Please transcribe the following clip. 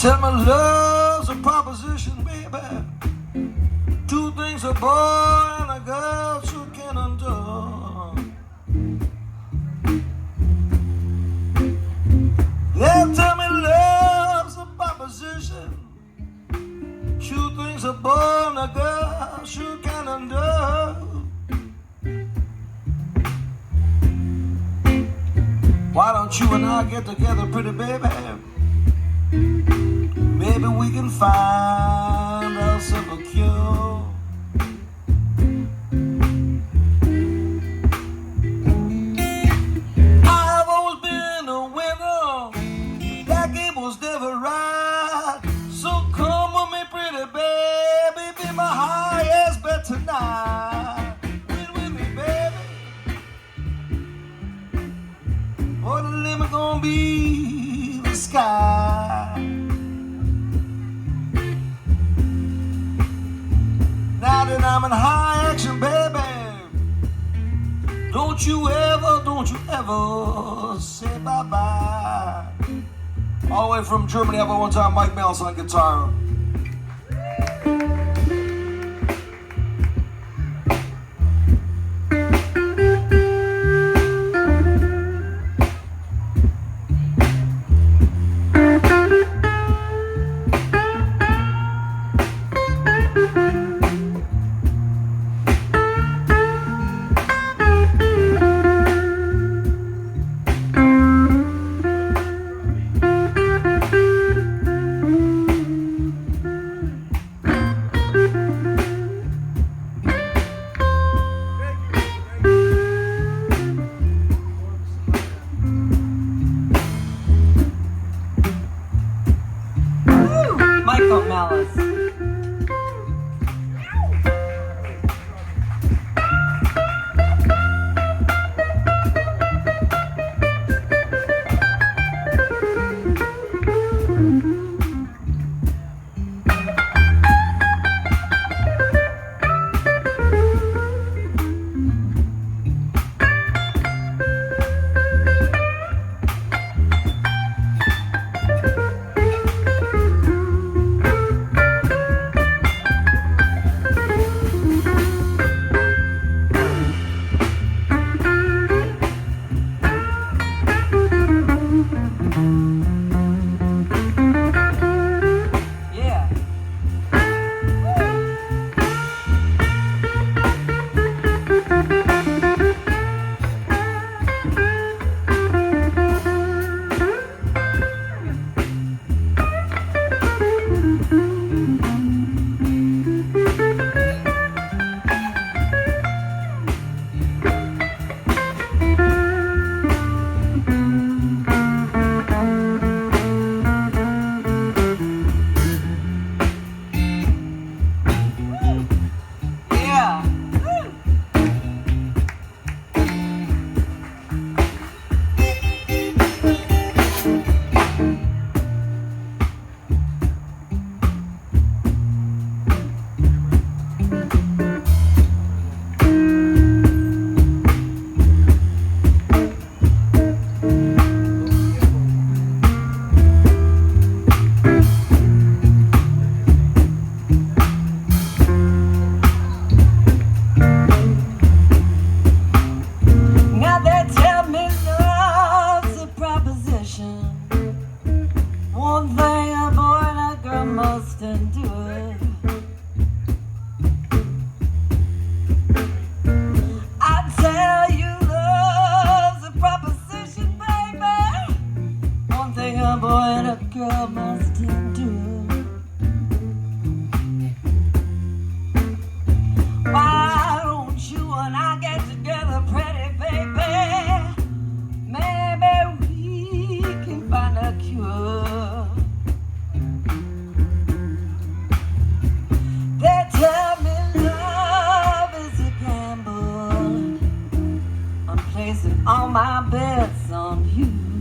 tell me love's a proposition, baby. Two things a boy and a girl sure can endure. Yeah, tell me love's a proposition. Two things a boy and a girl sure can endure. Why don't you and I get together, pretty baby? Maybe we can find ourselves a cure. I've always been a winner. That game was never right. So come with me, pretty baby. Be my highest bet tonight. Win with me, baby. Or the limit gonna be the sky. Now that I'm in high action, baby, don't you ever say bye-bye. All the way from Germany, how about one time Mike Mills on guitar. All my bets on you.